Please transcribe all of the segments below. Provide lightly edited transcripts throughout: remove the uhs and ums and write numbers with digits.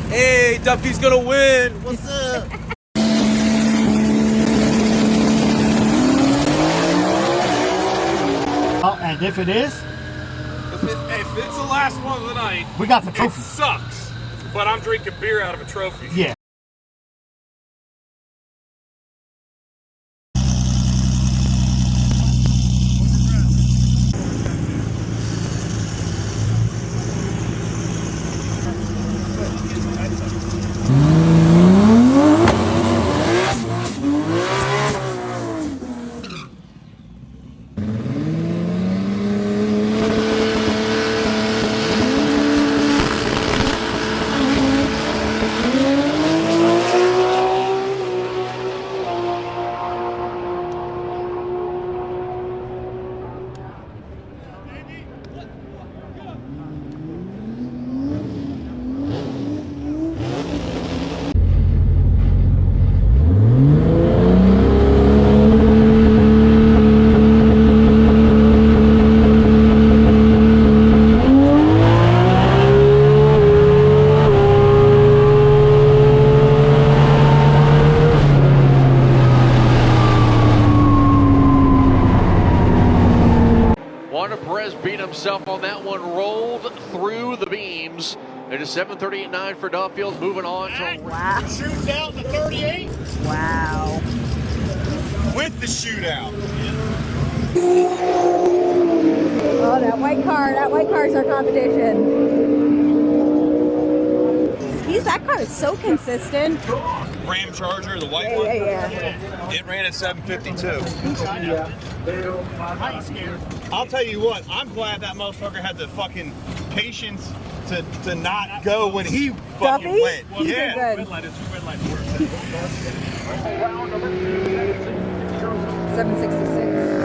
Hey, Duffy's gonna win. What's up? Oh, and if it is, if it's the last one of the night, we got the trophy. It sucks, but I'm drinking beer out of a trophy. Yeah. Beat himself on that one, rolled through the beams. It is 7:38.9 for Duffield, moving on to... Wow. Shoots out the 38. Wow. With the shootout. Oh, that white car's our competition. That car is so consistent. Ram Charger, the white one? Yeah. It ran at 752. I ain't scared. I'll tell you what, I'm glad that motherfucker had the fucking patience to not go when he fucking Duffy? went. He Yeah. did good. 766.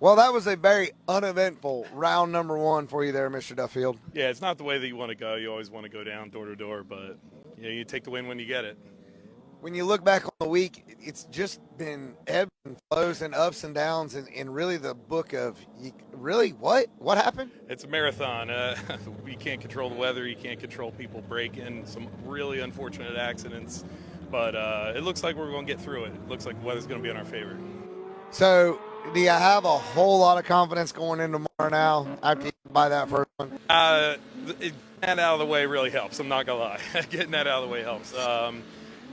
Well, that was a very uneventful round number one for you there, Mr. Duffield. Yeah, it's not the way that you want to go. You always want to go down door to door, but you take the win when you get it. When you look back on the week, it's just been ebbs and flows and ups and downs, and really the book of what happened? It's a marathon. You can't control the weather. You can't control people breaking. Some really unfortunate accidents, but it looks like we're going to get through it. It looks like the weather's going to be in our favor. So, do you have a whole lot of confidence going into tomorrow now after you buy that first one? Getting that out of the way really helps. I'm not going to lie. Getting that out of the way helps.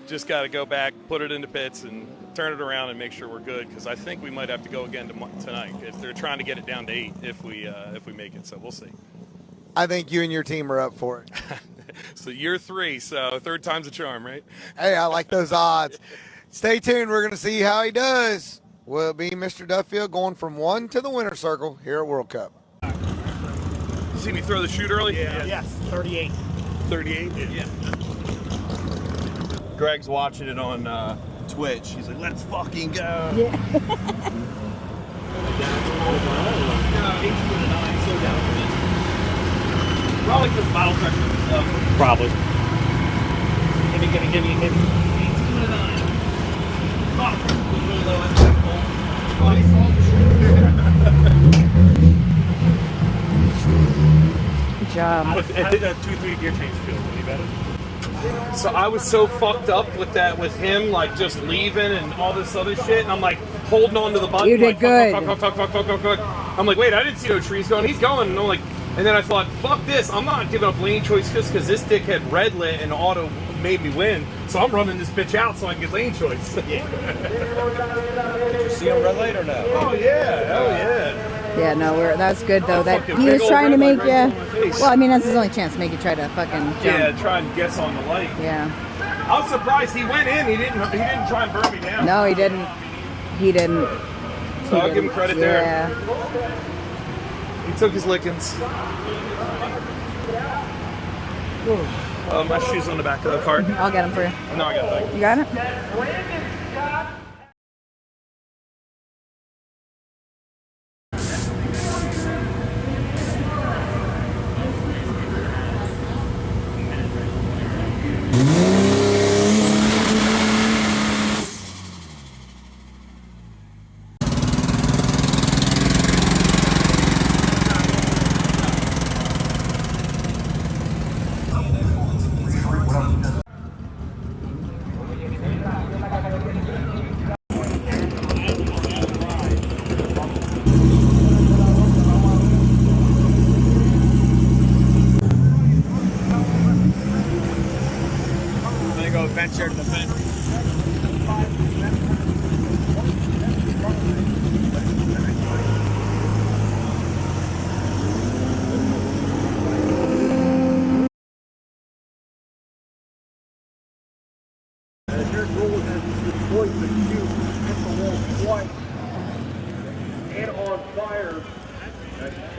Just got to go back, put it into pits, and turn it around and make sure we're good, because I think we might have to go again tonight if they're trying to get it down to 8 if we make it. So we'll see. I think you and your team are up for it. So year 3, so third time's a charm, right? Hey, I like those odds. Stay tuned. We're going to see how he does. Will it be Mr. Duffield going from 1 to the winner's circle here at World Cup? See me throw the chute early? Yeah. Yes, 38. 38? Yeah. Greg's watching it on Twitch. He's like, let's fucking go. Yeah. 18 to 9, slow down a bit. Probably because bottle pressure and stuff. Probably. Give me. 18 to 9. Bottle pressure was really low at that point. Good job. How did that 2-3 gear change feel? Any better? So I was so fucked up with that, with him like just leaving and all this other shit, and I'm like holding on to the button. You did like, good. Fuck. I'm like, wait, I didn't see no trees going. He's going, and I'm like, and then I thought, fuck this. I'm not giving up lane choice just because this dick had red lit and auto made me win. So I'm running this bitch out so I can get lane choice. Did you see him red light or no? Oh yeah, hell yeah. Yeah, no, that's good though. That Fucking he big was old trying to red make light right in my you. face. Well, I mean, that's his only chance to make you try to fucking jump. Yeah, try and guess on the light. Yeah. I was surprised he went in. He didn't try and burn me down. No, he didn't. So I'll give him credit there. Yeah. He took his lickings. My shoe's on the back of the cart. I'll get him for you. No, I got it. You got it? venture to the fence. Your goal is to deploy the cube, hit the wall twice, and on fire.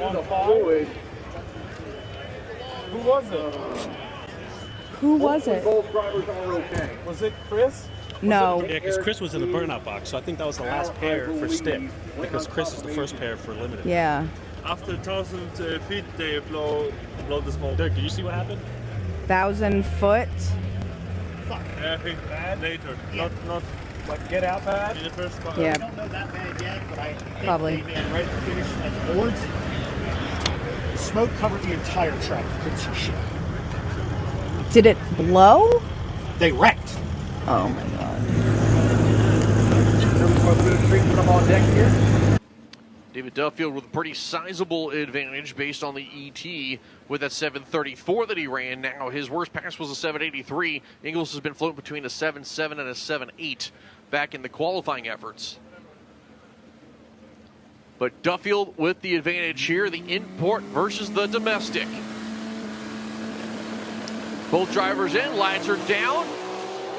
On the fluid. Who was it? Who was it? Both drivers are okay. Was it Chris? No. Yeah, because Chris was in the burnout box, so I think that was the last pair for stick, because Chris is the first pair for limited. Yeah. After 1,000 feet, they blow the smoke. Dirk, did you see what happened? 1,000 foot. I think later, not Like get out bad. in the first part. Yeah. I don't know that bad yet, but I think Probably. they ran right at the finish at the boards. Smoke covered the entire track. Couldn't see shit. Did it blow? They wrecked. Oh my god. Put them on deck here. David Duffield with a pretty sizable advantage based on the ET with that 734 that he ran. Now his worst pass was a 783. Ingles has been floating between a 7.7 and a 7.8 back in the qualifying efforts. But Duffield with the advantage here, the import versus the domestic. Both drivers in, lights are down.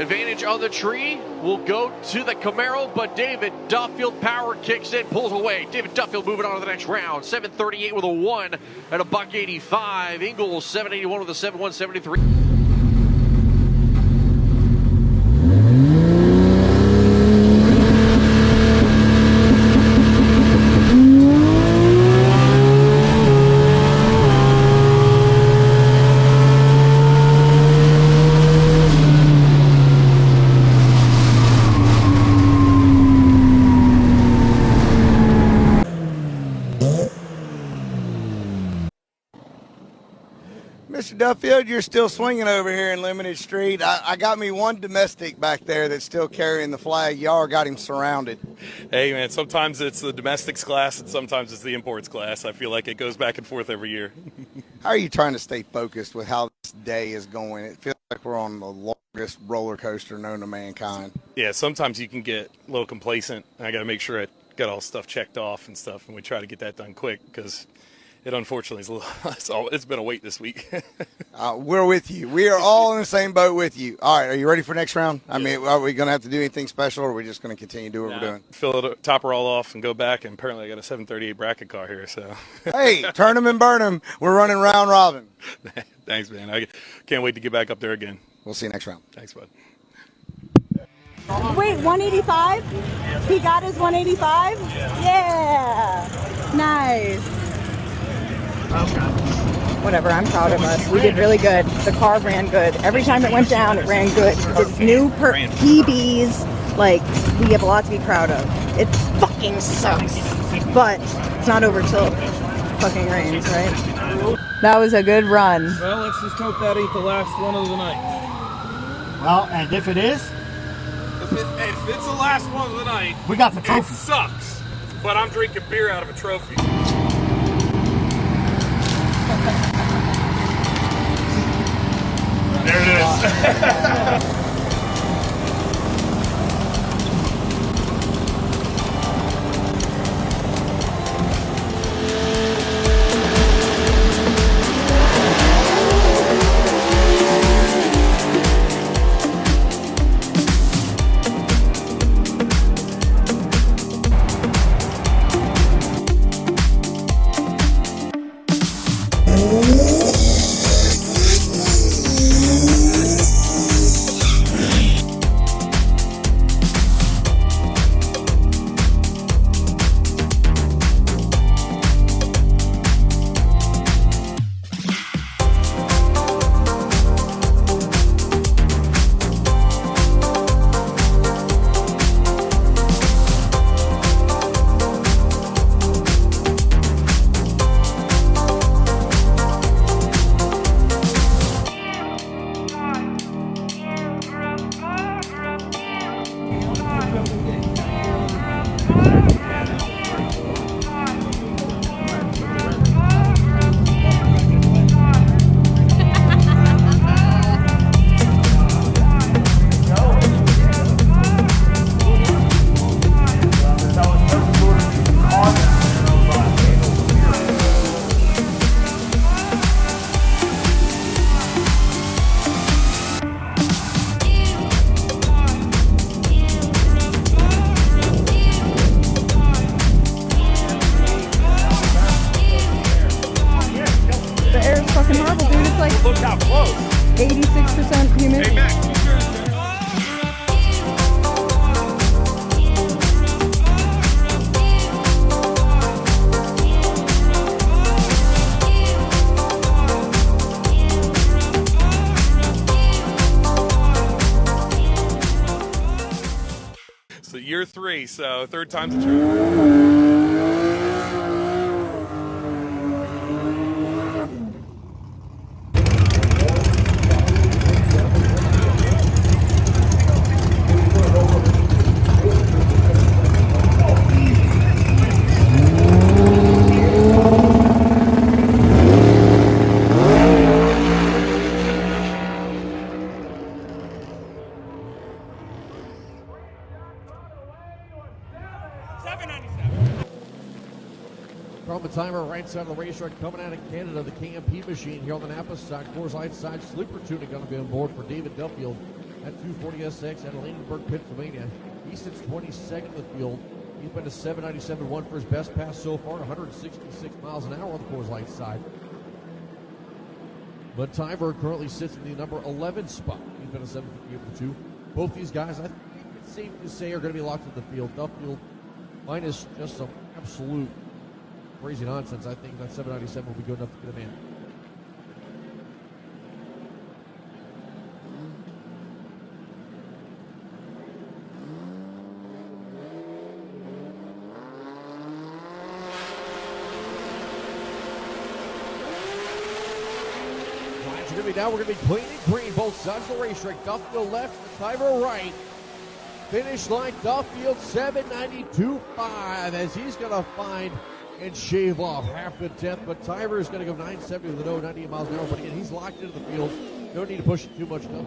Advantage on the tree will go to the Camaro, but David Duffield power kicks in, pulls away. David Duffield moving on to the next round. 738 with a 1 at a $185. Ingles 781 with a 7173. Mr. Duffield, you're still swinging over here in Limited Street. I got me one domestic back there that's still carrying the flag. Y'all got him surrounded. Hey, man, sometimes it's the domestics class and sometimes it's the imports class. I feel like it goes back and forth every year. How are you trying to stay focused with how this day is going? It feels like we're on the longest roller coaster known to mankind. Yeah, sometimes you can get a little complacent. I got to make sure I got all stuff checked off and stuff, and we try to get that done quick because it unfortunately is a little, it's been a wait this week. We're with you. We are all in the same boat with you. All right, are you ready for next round? I mean, are we going to have to do anything special, or are we just going to continue to do what we're doing? Fill it, top her all off, and go back. And apparently, I got a 738 bracket car here. So, hey, turn them and burn them. We're running round robin. Thanks, man. I can't wait to get back up there again. We'll see you next round. Thanks, bud. Wait, 185? He got his 185? Yeah. Nice. Whatever, I'm proud of us. We did really good. The car ran good. Every time it went down, it ran good. It's new PBs. Like, we have a lot to be proud of. It fucking sucks. But it's not over till it fucking rains, right? That was a good run. Well, let's just hope that ain't the last one of the night. Well, and if it is, If it's the last one of the night, we got the trophy. it sucks. But I'm drinking beer out of a trophy. There it is. fucking horrible, dude. It's like Look how close. 86% humidity. So year 3, so third time's a charm. From the timer right side of the racetrack coming out of Canada, the KMP machine here on the Napa side. Coors Light side, sleeper tuning going to be on board for David Duffield at 240SX out of Lanenburg, Pennsylvania. He sits 22nd in the field. He's been a 797.1 for his best pass so far, 166 miles an hour on the Coors Light side. But Tyver currently sits in the number 11 spot. He's been a 750 over the 2. Both these guys, I think it's safe to say, are going to be locked in the field. Duffield, minus just some absolute crazy nonsense. I think that 797 will be good enough to get him in. Now we're going to be clean and green, both sides of the racetrack. Duffield left, Tyver right. Finish line, Duffield 792.5 as he's going to find and shave off half a tenth. But Tyver is going to go 970 with a no, 98 miles an hour. But again, he's locked into the field. No need to push it too much, though.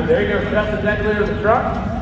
There you go, step the deck clear of the truck.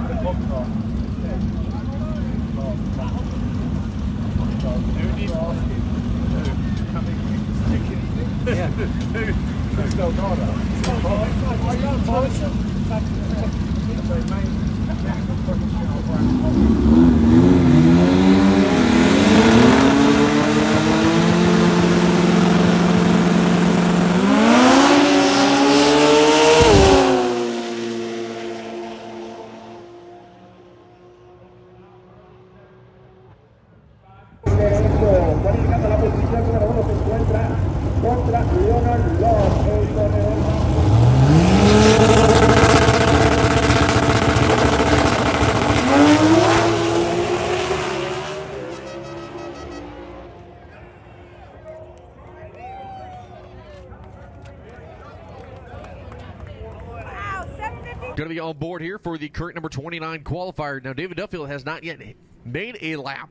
Going to be on board here for the current number 29 qualifier. Now, David Duffield has not yet made a lap.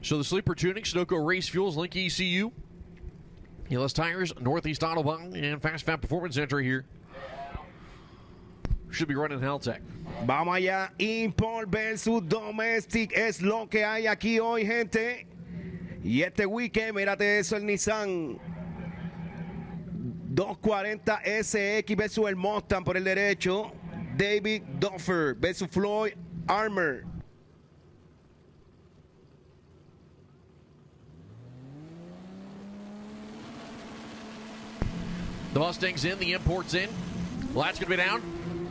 So the sleeper tuning, Sunoco Race Fuels, Link ECU, Hillis Tires, Northeast Autobahn, and Fast Fab Performance entry here. Should be running Haltech. Vamos allá, Import versus Domestic es lo que hay aquí hoy, gente. Y este weekend, mírate eso, el Nissan 240 SX versus el Mustang por el derecho. David Duffer versus Floyd Armour. The Mustang's in, the import's in. Light's going to be down.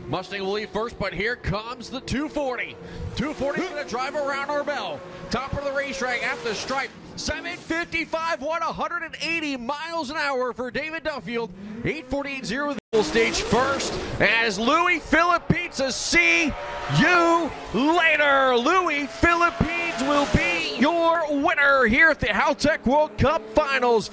Mustang will leave first, but here comes the 240. 240 is going to drive around Orbell. Top of the racetrack at the stripe. 755, 180 miles an hour for David Duffield. 8:48.0 the stage first as Louis Philippines says, see you later. Louis Philippines will be your winner here at the Haltech World Cup Finals.